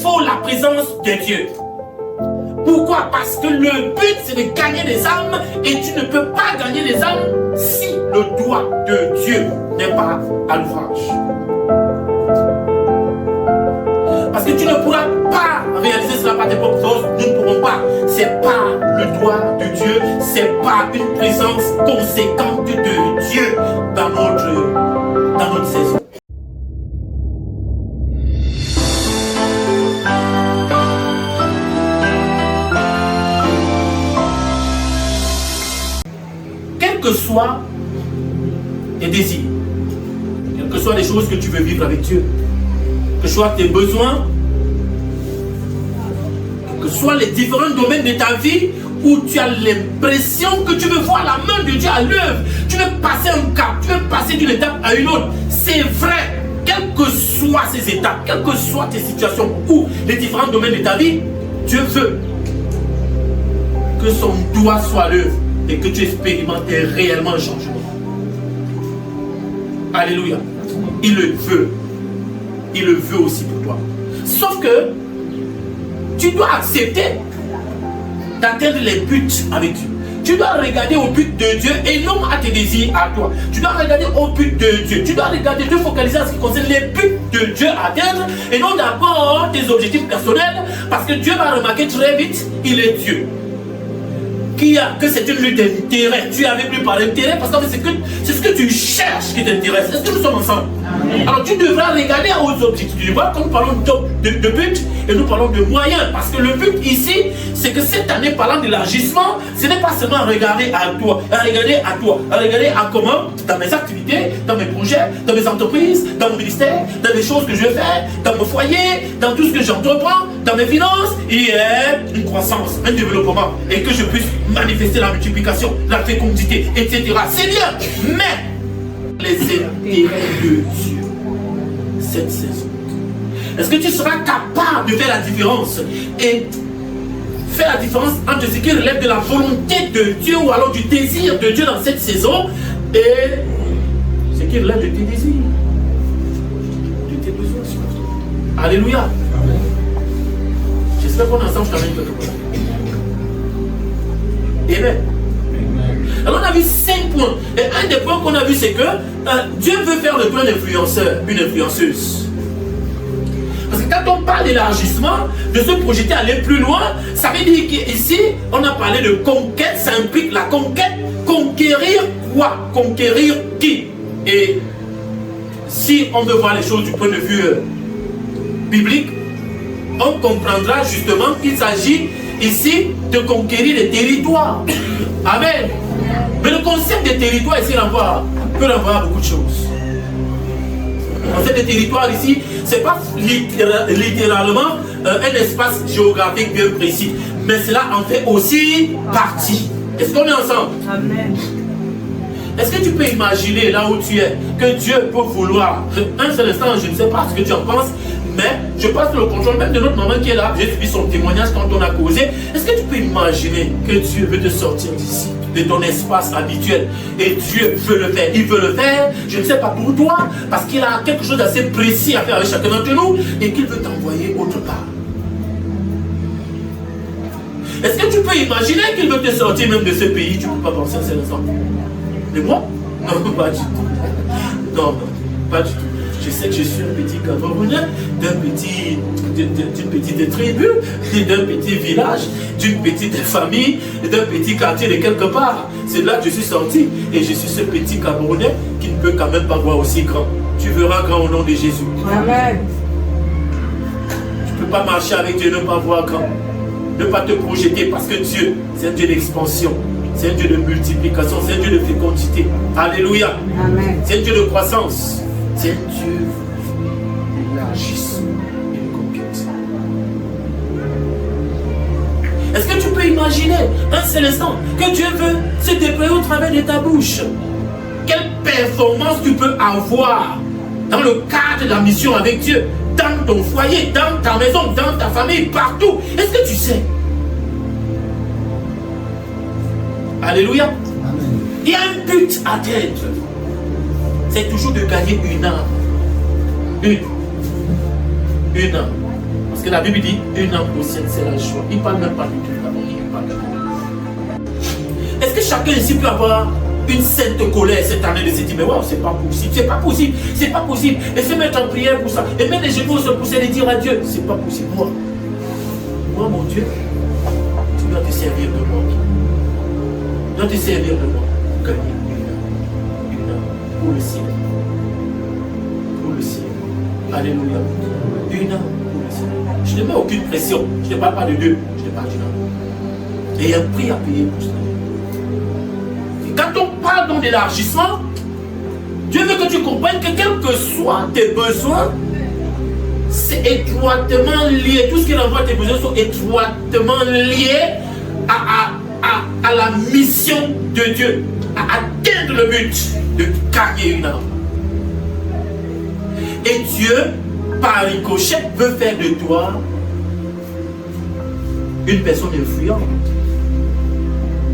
faut la présence de Dieu. Pourquoi? Parce que le but, c'est de gagner des âmes et tu ne peux pas gagner des âmes si le doigt de Dieu n'est pas à l'ouvrage. Parce que tu ne pourras pas réaliser cela par tes propres forces, nous ne pourrons pas. C'est pas le doigt de Dieu, c'est pas une présence conséquente de Dieu dans notre saison. Quels que soient tes désirs, quelles que soient les choses que tu veux vivre avec Dieu, que soient tes besoins, que soient les différents domaines de ta vie où tu as l'impression que tu veux voir la main de Dieu à l'œuvre, tu veux passer un cap, tu veux passer d'une étape à une autre. C'est vrai, quelles que soient ces étapes, quelles que soient tes situations ou les différents domaines de ta vie, Dieu veut que son doigt soit à l'œuvre et que tu expérimentes réellement un changement. Alléluia. Il le veut. Il le veut aussi pour toi. Sauf que tu dois accepter d'atteindre les buts avec Dieu. Tu dois regarder au but de Dieu et non à tes désirs à toi. Tu dois regarder au but de Dieu. Tu dois regarder, te focaliser en ce qui concerne les buts de Dieu à atteindre et non d'abord tes objectifs personnels, parce que Dieu va remarquer très vite, il est Dieu. Que c'est une lutte d'intérêt. Tu es avec lui par intérêt parce que c'est ce que tu cherches qui t'intéresse. Est-ce que nous sommes ensemble? Amen. Alors tu devras regarder aux objectifs. Tu vois, quand nous parlons de but et nous parlons de moyens, parce que le but ici, c'est que cette année, parlant d'élargissement, ce n'est pas seulement regarder à toi, à regarder à comment, dans mes activités, dans mes projets, dans mes entreprises, dans mon ministère, dans les choses que je vais faire, dans mon foyer, dans tout ce que j'entreprends, dans mes finances, il y a une croissance, un développement, et que je puisse manifester la multiplication, la fécondité, etc. C'est bien, mais les intérêts de Dieu, cette saison, est-ce que tu seras capable de faire la différence et faire la différence entre ce qui relève de la volonté de Dieu ou alors du désir de Dieu dans cette saison et ce qui relève de tes désirs, de tes besoins? Alléluia. J'espère qu'on est ensemble, je t'amène quelque part. Amen. Alors on a vu 5 points. Et un des points qu'on a vu, c'est que Dieu veut faire de toi un influenceur, une influenceuse. Parce que quand on parle d'élargissement, de se projeter, aller plus loin, ça veut dire qu'ici, on a parlé de conquête, ça implique la conquête. Conquérir quoi? Conquérir qui? Et si on veut voir les choses du point de vue biblique, on comprendra justement qu'il s'agit ici de conquérir des territoires. Amen. Mais le concept des territoires ici peut avoir beaucoup de choses. Le concept des territoires ici, ce n'est pas littéralement un espace géographique bien précis, mais cela en fait aussi partie. Est-ce qu'on est ensemble? Amen. Est-ce que tu peux imaginer là où tu es que Dieu peut vouloir, un seul instant, je ne sais pas ce que tu en penses, mais je passe le contrôle même de notre maman qui est là, j'ai suivi son témoignage quand on a causé. Est-ce que tu peux imaginer que Dieu veut te sortir d'ici, de ton espace habituel, et Dieu veut le faire? Il veut le faire, je ne sais pas pour toi, parce qu'il a quelque chose d'assez précis à faire avec chacun d'entre nous, et qu'il veut t'envoyer autre part. Est-ce que tu peux imaginer qu'il veut te sortir même de ce pays? Tu ne peux pas penser à cet instant. De moi? Non, pas du tout. Non, pas du tout. Je sais que je suis un petit Camerounais, d'une petite tribu, d'un petit village, d'une petite famille, d'un petit quartier de quelque part. C'est là que je suis sorti. Et je suis ce petit Camerounais qui ne peut quand même pas voir aussi grand. Tu verras grand au nom de Jésus. Amen. Tu ne peux pas marcher avec Dieu et ne pas voir grand. Ne pas te projeter, parce que Dieu, c'est un Dieu d'expansion. C'est un Dieu de multiplication, c'est un Dieu de fécondité. Alléluia. Amen. C'est un Dieu de croissance. C'est un Dieu d'élargissement et de conquête. Est-ce que tu peux imaginer un seul instant que Dieu veut se déployer au travers de ta bouche? Quelle performance tu peux avoir dans le cadre de la mission avec Dieu, dans ton foyer, dans ta maison, dans ta famille, partout? Est-ce que tu sais? Alléluia. Amen. Il y a un but à atteindre. C'est toujours de gagner une âme. Une âme. Parce Parce que la Bible dit une âme au ciel, c'est la joie. Il ne parle même pas du tout d'abord. Il parle de... Est-ce que chacun ici peut avoir une sainte colère cette année de se dire mais wow, c'est pas possible, c'est pas possible, c'est pas possible, et se mettre en prière pour ça, et mettre les genoux se pousser et dire à Dieu, c'est pas possible, moi mon Dieu, tu dois te servir de moi, tu dois te servir de moi pour gagner une âme pour le ciel, alléluia, une âme pour le ciel. Je ne mets aucune pression, je ne parle pas de deux, je parle d'une âme, et il y a un prix à payer pour cela. Quand on parle donc d'élargissement, Dieu veut que tu comprennes que quels que soient tes besoins, c'est étroitement lié. Tout ce qui renvoie tes besoins sont étroitement liés à la mission de Dieu, à atteindre le but de gagner une âme. Et Dieu, par ricochet, veut faire de toi une personne influente.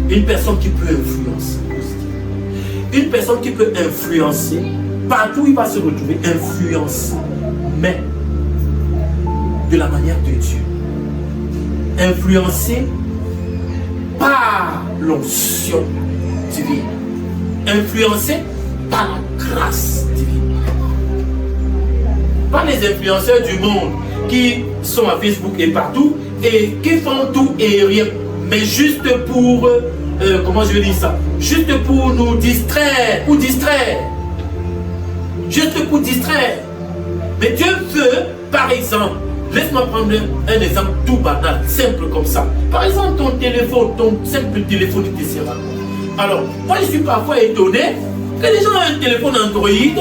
Une personne qui peut influencer. Une personne qui peut influencer. Partout où il va se retrouver, influencer. Mais de la manière de Dieu. Influencer par l'onction divine. Influencer par la grâce divine. Pas les influenceurs du monde qui sont à Facebook et partout et qui font tout et rien. Mais juste pour, comment je vais dire ça? Juste pour nous distraire, ou distraire. Juste pour distraire. Mais Dieu veut, par exemple, laisse-moi prendre un exemple tout banal, simple comme ça. Par exemple, ton téléphone, ton simple téléphone qui te sert. Alors, moi je suis parfois étonné que les gens ont un téléphone Android et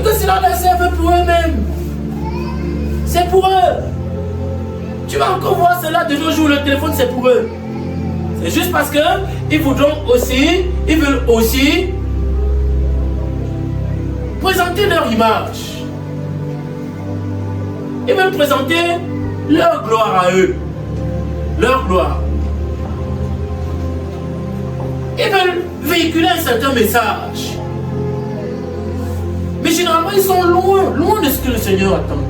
que cela leur serve pour eux-mêmes. C'est pour eux. Tu vas encore voir cela de nos jours, le téléphone c'est pour eux. C'est juste parce que ils veulent aussi présenter leur image. Ils veulent présenter leur gloire à eux. Leur gloire. Ils veulent véhiculer un certain message. Mais généralement ils sont loin de ce que le Seigneur attend.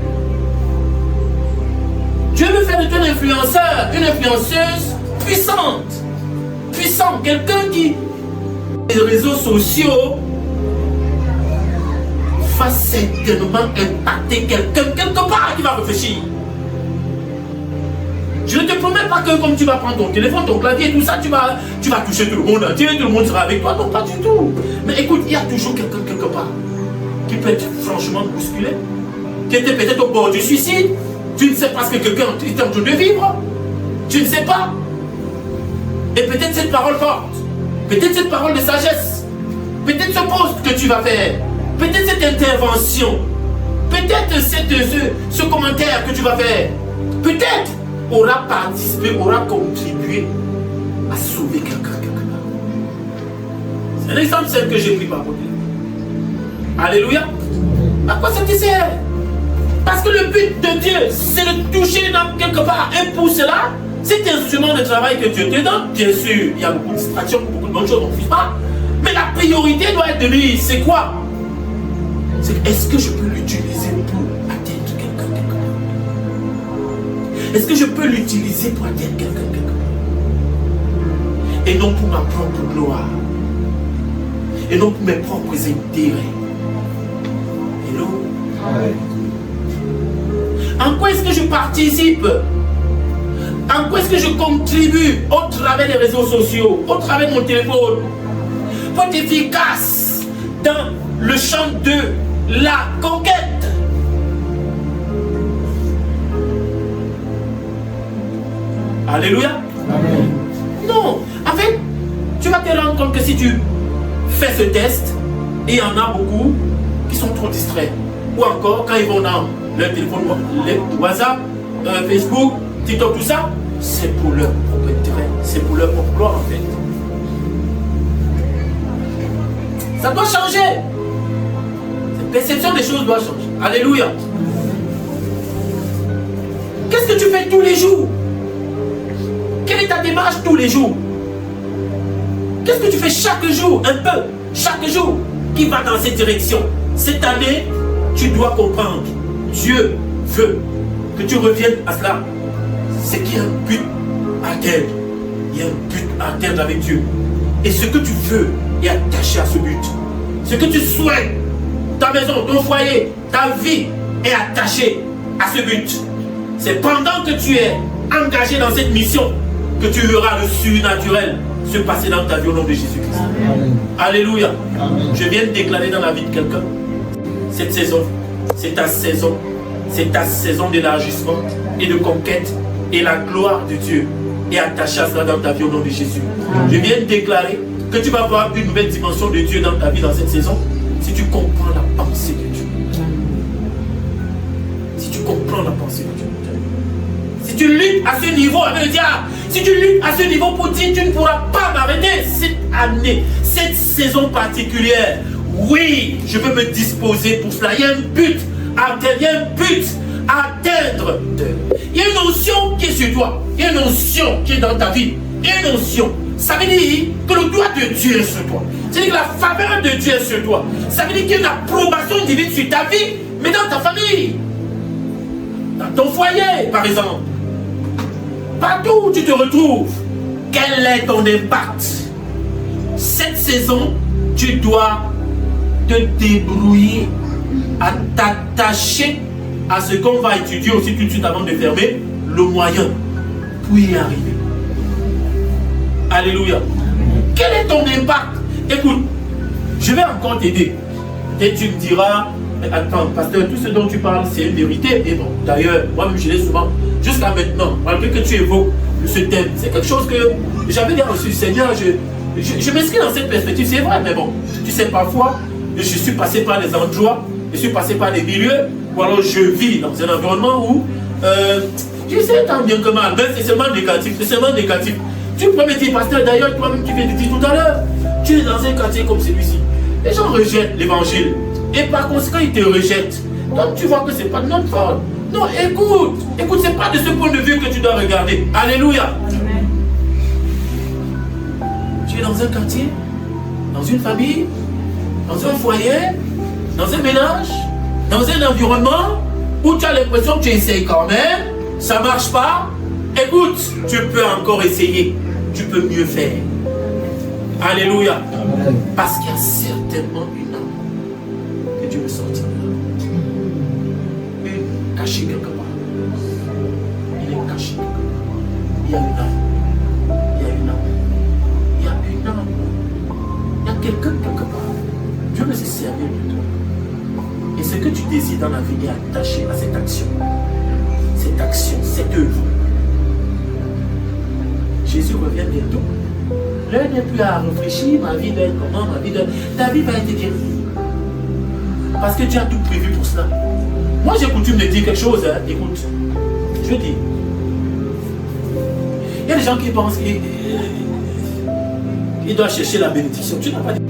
Dieu veut faire de toi un influenceur, une influenceuse puissante. Puissante. Quelqu'un qui, les réseaux sociaux, va certainement impacter quelqu'un quelque part qui va réfléchir. Je ne te promets pas que comme tu vas prendre ton téléphone, ton clavier et tout ça, tu vas toucher tout le monde entier, tout le monde sera avec toi. Non, pas du tout. Mais écoute, il y a toujours quelqu'un quelque part qui peut être franchement bousculé, qui était peut-être au bord du suicide. Tu ne sais pas ce que quelqu'un est en train de vivre. Tu ne sais pas. Et peut-être cette parole forte, peut-être cette parole de sagesse, peut-être ce poste que tu vas faire, peut-être cette intervention, peut-être ce commentaire que tu vas faire, peut-être aura participé, aura contribué à sauver quelqu'un quelque part. C'est un exemple simple que j'ai pris par côté. Alléluia. À quoi ça te sert? Parce que le but de Dieu, c'est de toucher dans quelque part. Et pour cela, cet instrument de travail que Dieu te donne, bien sûr, il y a beaucoup de distractions, beaucoup de bonnes choses, on ne refuse pas. Mais la priorité doit être de mise. C'est quoi? C'est est-ce que je peux l'utiliser pour atteindre quelqu'un quelque part? Est-ce que je peux l'utiliser pour atteindre quelqu'un quelque part? Et non pour ma propre gloire. Et non pour mes propres intérêts. Hello? Ouais. En quoi est-ce que je participe? En quoi est-ce que je contribue au travers des réseaux sociaux, au travers de mon téléphone, pour être efficace dans le champ de la conquête? Alléluia. Amen. Non, en fait, tu vas te rendre compte que si tu fais ce test, il y en a beaucoup qui sont trop distraits. Ou encore, quand ils vont dans leur téléphone, les WhatsApp, Facebook, TikTok, tout ça, c'est pour leur propre intérêt, c'est pour leur propre gloire en fait. Ça doit changer. Cette perception des choses doit changer. Alléluia. Qu'est-ce que tu fais tous les jours? Quelle est ta démarche tous les jours? Qu'est-ce que tu fais chaque jour? Un peu, chaque jour, qui va dans cette direction. Cette année, tu dois comprendre. Dieu veut que tu reviennes à cela, c'est qu'il y a un but à atteindre. Il y a un but à atteindre avec Dieu. Et ce que tu veux est attaché à ce but. Ce que tu souhaites, ta maison, ton foyer, ta vie est attachée à ce but. C'est pendant que tu es engagé dans cette mission que tu verras le surnaturel se passer dans ta vie au nom de Jésus-Christ. Alléluia. Amen. Je viens de déclarer dans la vie de quelqu'un, cette saison, c'est ta saison. C'est ta saison d'élargissement et de conquête. Et la gloire de Dieu est attachée à cela dans ta vie au nom de Jésus. Je viens de déclarer que tu vas voir une nouvelle dimension de Dieu dans ta vie dans cette saison si tu comprends la pensée de Dieu. Si tu comprends la pensée de Dieu. Si tu luttes à ce niveau avec le diable, si tu luttes à ce niveau pour dire tu ne pourras pas m'arrêter cette année, cette saison particulière, oui, je veux me disposer pour cela. Il y a un but à atteindre, il y a un but à atteindre. Il y a une notion qui est sur toi, il y a une notion qui est dans ta vie, il y a une notion. Ça veut dire que le doigt de Dieu est sur toi. Ça veut dire que la faveur de Dieu est sur toi. Ça veut dire qu'il y a une approbation divine sur ta vie, mais dans ta famille, dans ton foyer, par exemple. Partout où tu te retrouves, quel est ton impact? Cette saison, tu dois te débrouiller à t'attacher à ce qu'on va étudier aussi tout de suite avant de fermer, le moyen pour y arriver. Alléluia. Quel est ton impact? Écoute, je vais encore t'aider. Et tu me diras, attends, pasteur, tout ce dont tu parles, c'est une vérité. Et bon, d'ailleurs, moi-même, je l'ai souvent, jusqu'à maintenant, malgré que tu évoques ce thème, c'est quelque chose que j'avais déjà reçu. Seigneur, je m'inscris dans cette perspective, c'est vrai, mais bon, tu sais, parfois, je suis passé par des endroits, je suis passé par des milieux, ou alors je vis dans un environnement où, je sais tant bien que mal, mais c'est seulement négatif, c'est seulement négatif. Tu peux me dire, pasteur, d'ailleurs, toi-même, tu viens de dire tout à l'heure, tu es dans un quartier comme celui-ci. Les gens rejettent l'évangile. Et par conséquent, ils te rejettent. Donc tu vois que ce n'est pas de notre faute. Non, écoute, ce n'est pas de ce point de vue que tu dois regarder. Alléluia. Amen. Tu es dans un quartier, dans une famille, dans un foyer, dans un ménage, dans un environnement où tu as l'impression que tu essayes quand même, ça ne marche pas. Écoute, tu peux encore essayer. Tu peux mieux faire. Alléluia. Amen. Parce qu'il y a certainement une âme que Dieu veut sortir de là. Une cachée quelque part. Il est caché quelque part. Il y a une âme. Il y a une âme. Il y a une âme. Il y a quelqu'un quelque part. Dieu veut se servir de toi. Et ce que tu désires dans la vie est attaché à cette action. Cette action, cette œuvre. Jésus revient bientôt. L'heure n'est plus à réfléchir, ma vie doit être comment, ma vie doit... Ta vie va être guérie. Parce que Dieu a tout prévu pour cela. Moi j'ai coutume de dire quelque chose, hein. Écoute, je dis. Il y a des gens qui pensent qu'ils doivent chercher la bénédiction. Tu n'as pas dit.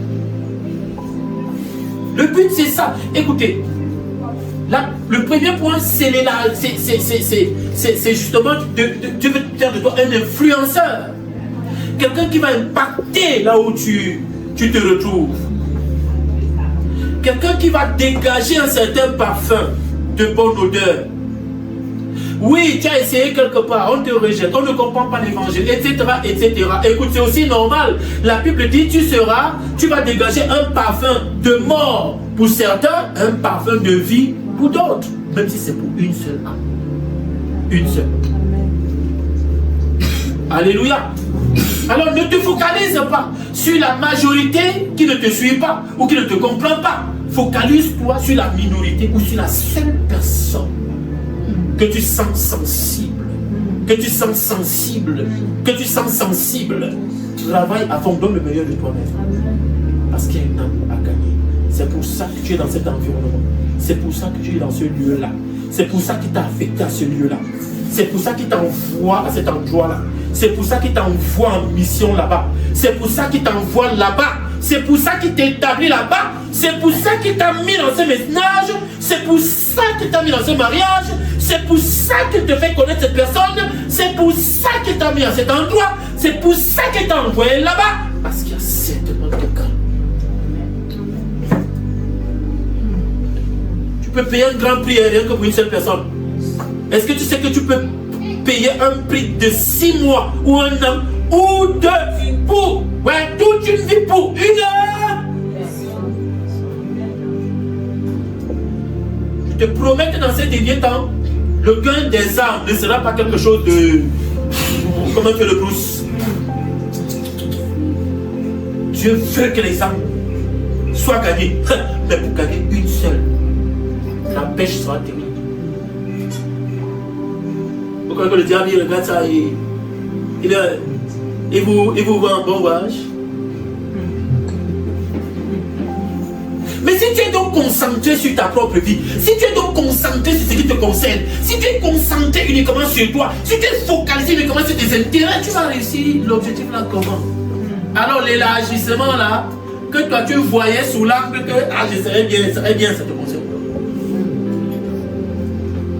Le but c'est ça. Écoutez, là, le premier point c'est justement Dieu veut faire de toi un influenceur. Quelqu'un qui va impacter là où tu te retrouves. Quelqu'un qui va dégager un certain parfum de bonne odeur. Oui, tu as essayé quelque part, on te rejette, on ne comprend pas l'évangile, etc., etc. Écoute, c'est aussi normal. La Bible dit, tu vas dégager un parfum de mort pour certains, un parfum de vie pour d'autres. Même si c'est pour une seule âme. Une seule. Alléluia. Alors ne te focalise pas sur la majorité qui ne te suit pas ou qui ne te comprend pas. Focalise-toi sur la minorité ou sur la seule personne que tu sens sensible. Que tu sens sensible. Que tu sens sensible. Travaille à fond, donne le meilleur de toi-même. Parce qu'il y a une âme à gagner. C'est pour ça que tu es dans cet environnement. C'est pour ça que tu es dans ce lieu-là. C'est pour ça qu'il t'a affecté à ce lieu-là. C'est pour ça qu'il t'envoie à cet endroit-là. C'est pour ça qu'il t'envoie en mission là-bas. C'est pour ça qu'il t'envoie là-bas. C'est pour ça qu'il t'établit là-bas. C'est pour ça qu'il t'a mis dans ce ménage. C'est pour ça qu'il t'a mis dans ce mariage. C'est pour ça qu'il te fait connaître cette personne. C'est pour ça qu'il t'a mis à cet endroit. C'est pour ça qu'il t'a envoyé là-bas. Parce qu'il y a certainement quelqu'un. Tu peux payer un grand prix rien que pour une seule personne. Est-ce que tu sais que tu peux payer un prix de 6 mois ou un an ou 2 pour toute une vie pour 1 heure? Je te promets que dans ces derniers temps, le gain des âmes ne sera pas quelque chose de... Comment tu le Bruce? Dieu veut que les âmes soient gagnées. Mais pour gagner une seule, la pêche sera terrible. Pourquoi le diable il regarde ça et il vous vend un bon voyage? Mais si tu es donc concentré sur ta propre vie, si tu es donc concentré sur ce qui te concerne, si tu es concentré uniquement sur toi, si tu es focalisé uniquement sur tes intérêts, tu vas réussir l'objectif là comment? Alors l'élargissement là, que toi tu voyais sous l'angle que je serais bien, ça te concerne.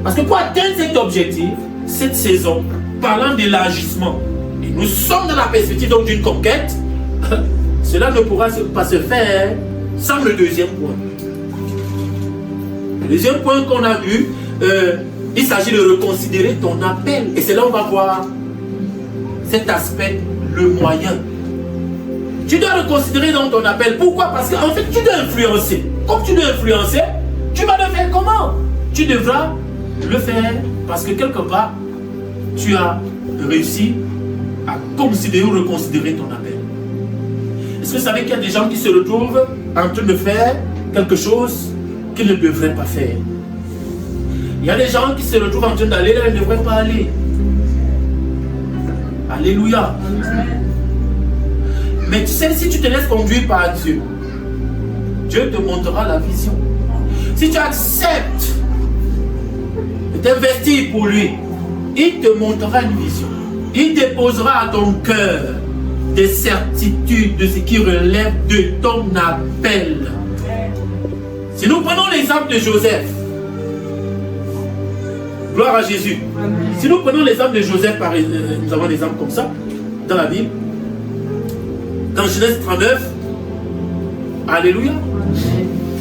Parce que pour atteindre cet objectif, cette saison, parlant d'élargissement, et nous sommes dans la perspective donc d'une conquête, cela ne pourra pas se faire sans le deuxième point. Le deuxième point qu'on a vu, il s'agit de reconsidérer ton appel. Et c'est là où on va voir cet aspect, le moyen. Tu dois reconsidérer dans ton appel. Pourquoi? Parce qu'en fait, tu dois influencer. Comme tu dois influencer, tu vas le faire comment? Tu devras le faire parce que quelque part, tu as réussi à considérer ou reconsidérer ton appel. Est-ce que vous savez qu'il y a des gens qui se retrouvent en train de faire quelque chose qu'ils ne devraient pas faire? Il y a des gens qui se retrouvent en train d'aller là, ils ne devraient pas aller. Alléluia. Mais tu sais, si tu te laisses conduire par Dieu, Dieu te montrera la vision. Si tu acceptes de t'investir pour lui, il te montrera une vision. Il déposera à ton cœur des certitudes de ce qui relève de ton appel. Si nous prenons l'exemple de Joseph, gloire à Jésus. Si nous prenons l'exemple de Joseph, nous avons des exemples comme ça dans la Bible. Dans Genèse 39, alléluia.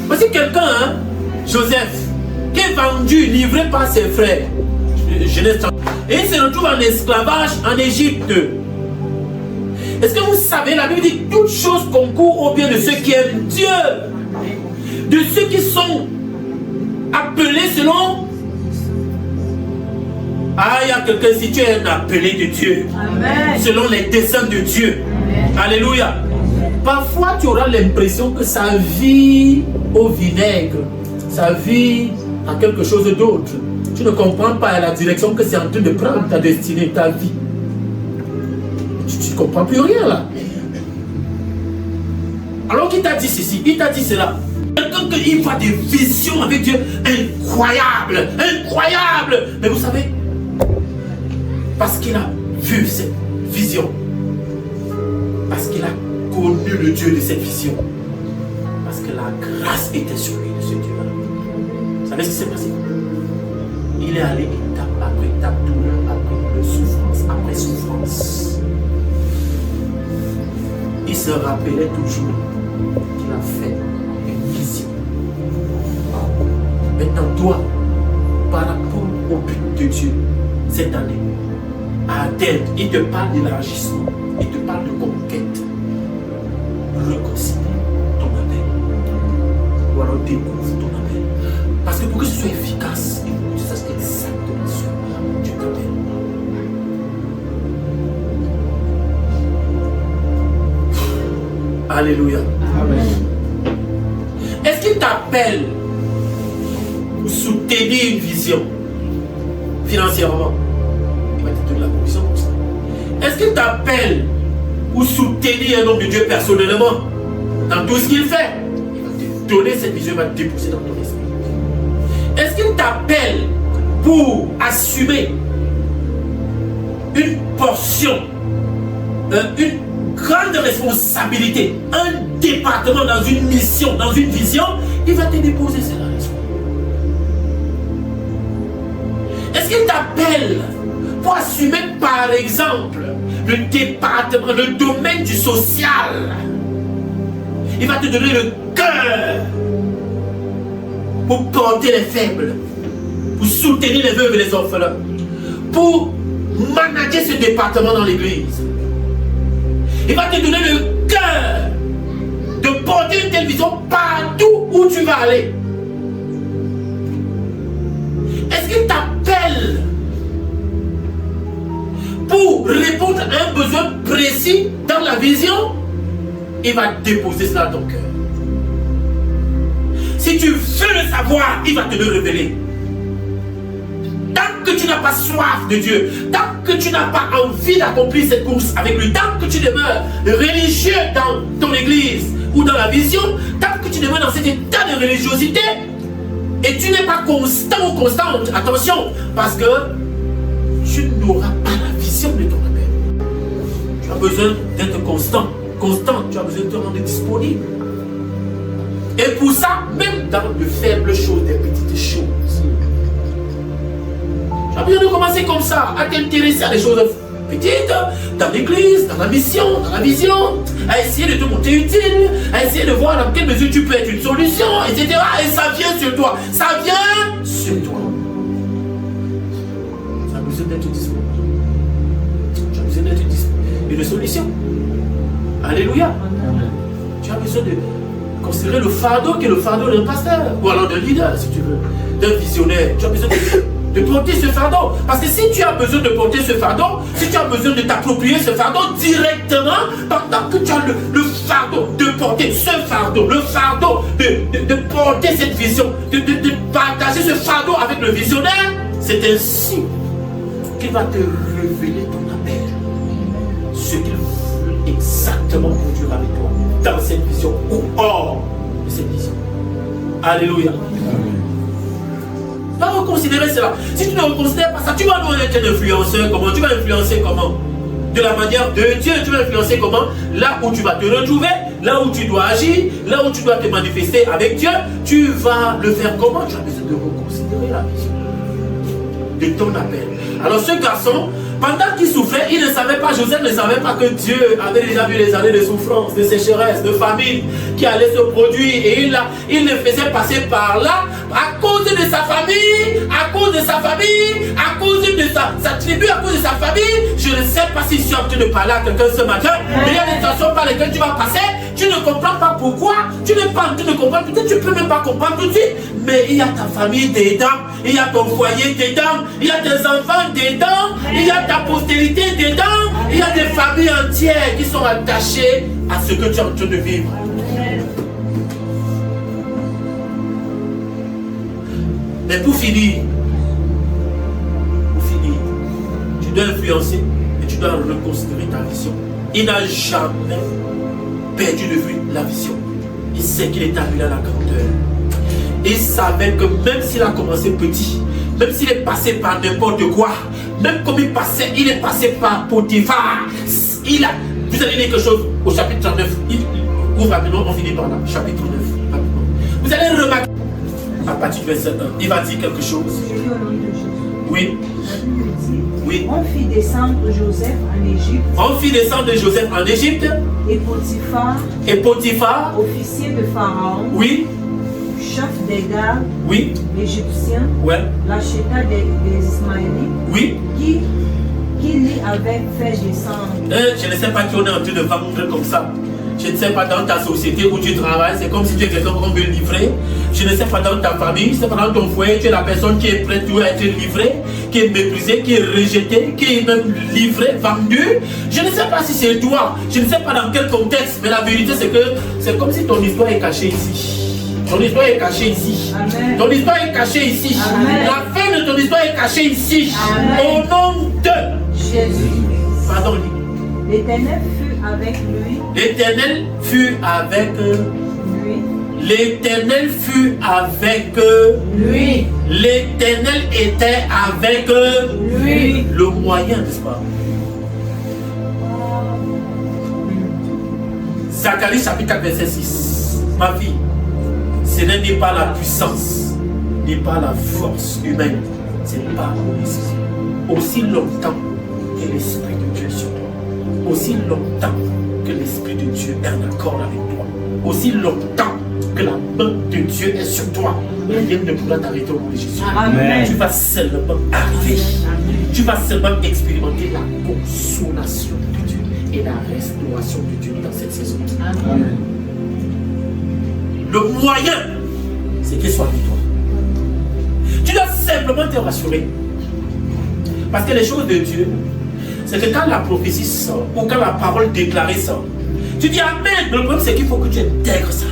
Voici quelqu'un, Joseph, qui est vendu, livré par ses frères. Genèse 39. Et il se retrouve en esclavage en Égypte. Est-ce que vous savez, la Bible dit toutes choses concourent au bien de ceux qui aiment Dieu, de ceux qui sont appelés selon... Ah, il y a quelqu'un, si tu es un appelé de Dieu, amen, selon les desseins de Dieu, amen, alléluia. Parfois, tu auras l'impression que ça vit au vinaigre, ça vit en quelque chose d'autre. Tu ne comprends pas la direction que c'est en train de prendre ta destinée, ta vie. Tu ne comprends plus rien là. Alors qu'il t'a dit ceci, il t'a dit cela. Quelqu'un qui voit des visions avec Dieu incroyables, incroyables. Mais vous savez, parce qu'il a vu cette vision, parce qu'il a connu le Dieu de cette vision, parce que la grâce était sur lui de ce Dieu-là. Vous savez ce qui s'est passé? Il est allé étape après étape, douleur après souffrance après souffrance. Il se rappelait toujours qu'il a fait une vision. Maintenant, toi, par rapport au but de Dieu, cette année, à atteindre, il te parle d'élargissement, il te parle de conquête. Reconsidère ton appel. Ou alors découvre ton appel. Parce que pour que ce soit efficace, il faut que tu saches exactement ce que Dieu t'appelle. Alléluia. Amen. Est-ce qu'il t'appelle pour soutenir une vision financièrement? Il va te donner la provision comme ça. Est-ce qu'il t'appelle pour soutenir un homme de Dieu personnellement dans tout ce qu'il fait? Il va te donner cette vision, il va te déposer dans ton esprit. Est-ce qu'il t'appelle pour assumer une portion, une grande responsabilité, un département dans une mission, dans une vision? Il va te déposer cela. Est-ce qu'il t'appelle pour assumer par exemple le département, le domaine du social? Il va te donner le cœur pour porter les faibles. pour soutenir les veuves et les orphelins, pour manager ce département dans l'église. Il va te donner le cœur de porter une telle vision partout où tu vas aller. Est-ce qu'il t'appelle pour répondre à un besoin précis dans la vision? Il va déposer cela dans ton cœur. Si tu veux le savoir, il va te le révéler. Tant que tu n'as pas soif de Dieu, tant que tu n'as pas envie d'accomplir cette course avec lui, tant que tu demeures religieux dans ton église ou dans la vision, tant que tu demeures dans cet état de religiosité et tu n'es pas constant ou constante, attention, parce que tu n'auras pas la vision de ton appel. Tu as besoin d'être constant, tu as besoin de te rendre disponible. Et pour ça, même dans de faibles choses, des petites choses, tu as besoin de commencer comme ça, à t'intéresser à des choses petites, dans l'église, dans la mission, dans la vision, à essayer de te monter utile, à essayer de voir dans quelle mesure tu peux être une solution, etc. Et ça vient sur toi. Ça vient sur toi. Tu as besoin d'être disponible. Tu as besoin d'être disponible. Une solution. Alléluia. Tu as besoin de considérer le fardeau qui est le fardeau d'un pasteur, ou alors d'un leader, si tu veux, d'un visionnaire. Tu as besoin de porter ce fardeau. Parce que si tu as besoin de porter ce fardeau, si tu as besoin de t'approprier ce fardeau directement, pendant que tu as le fardeau de porter ce fardeau, le fardeau de porter cette vision, de partager ce fardeau avec le visionnaire, c'est ainsi qu'il va te révéler ton appel. Ce qu'il veut exactement conduire avec toi dans cette vision ou hors de cette vision. Alléluia. Va reconsidérer cela. Si tu ne reconsidères pas ça, tu vas nous être un influenceur. Comment? Tu vas influencer comment? De la manière de Dieu. Tu vas influencer comment? Là où tu vas te retrouver, là où tu dois agir, là où tu dois te manifester avec Dieu, tu vas le faire comment? Tu as besoin de reconsidérer la vision de ton appel. Alors ce garçon, pendant qu'il souffrait, il ne savait pas, Joseph ne savait pas que Dieu avait déjà vu les années de souffrance, de sécheresse, de famine qui allaient se produire, et il le faisait passer par là à cause de sa famille, à cause de sa famille, à cause de sa tribu, à cause de sa famille. Je ne sais pas si je suis en train de parler à quelqu'un ce matin, mais il y a des situations par lesquelles tu vas passer, tu ne comprends pas pourquoi, tu n'es pas en train de comprendre, peut-être tu ne peux même pas comprendre tout de suite, mais il y a ta famille dedans, il y a ton foyer dedans, il y a tes enfants dedans, il y a ta postérité dedans, il y a des familles entières qui sont attachées à ce que tu es en train de vivre. Mais pour finir, tu dois influencer et tu dois reconsidérer ta vision. Il n'a jamais perdu de vue la vision. Il sait qu'il est arrivé à la grandeur. Il savait que même s'il a commencé petit, même s'il est passé par n'importe quoi, même comme il est passé par Potiphar, vous allez lire quelque chose au chapitre 39, ouvre rapidement, on finit par là, chapitre 9, rapidement. Vous allez remarquer, à partir du verset 1, il va dire quelque chose. Oui. Oui. On fit descendre Joseph en Égypte. On fit descendre Joseph en Égypte. Et Potiphar, officier de Pharaon. Oui. Chef des gardes. Oui. Égyptien. Ouais. L'acheta des Ismaélites. Oui. Qui lui avait fait descendre. Je ne sais pas qui on est en train de vendre comme ça. Je ne sais pas dans ta société où tu travailles, c'est comme si tu es quelqu'un qu'on veut livrer. Je ne sais pas dans ta famille, je ne sais pas dans ton foyer, tu es la personne qui est prête à être livrée, qui est méprisée, qui est rejetée, qui est même livrée, vendue. Je ne sais pas si c'est toi, je ne sais pas dans quel contexte, mais la vérité c'est que c'est comme si ton histoire est cachée ici. Ton histoire est cachée ici. Amen. Ton histoire est cachée ici. Amen. La fin de ton histoire est cachée ici. Amen. Au nom de Jésus. Pardon. L'Éternel fut avec lui. L'Éternel fut avec lui. L'Éternel fut avec lui. L'Éternel était avec lui. Le moyen, n'est-ce pas? Zacharie chapitre 4 verset 6. Ma fille, ce n'est pas la puissance, ni pas la force humaine, c'est par l'esprit. Aussi longtemps que l'Esprit de Dieu est sur toi, aussi longtemps que l'Esprit de Dieu est en accord avec toi, aussi longtemps que la main de Dieu est sur toi, rien ne pourra t'arrêter au nom de Jésus. Amen. Tu vas seulement arriver. Tu vas seulement expérimenter la consolation de Dieu et la restauration de Dieu dans cette saison. Amen. Le moyen, c'est qu'il soit avec toi. Tu dois simplement te rassurer. Parce que les choses de Dieu, c'est que quand la prophétie sort, ou quand la parole déclarée sort, tu dis Amen. Mais le problème, c'est qu'il faut que tu intègres ça.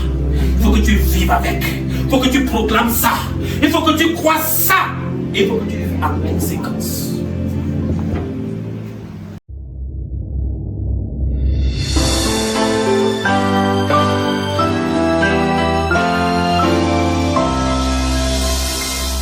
Il faut que tu vives avec. Il faut que tu proclames ça. Il faut que tu crois ça. Et il faut que tu vives en conséquence.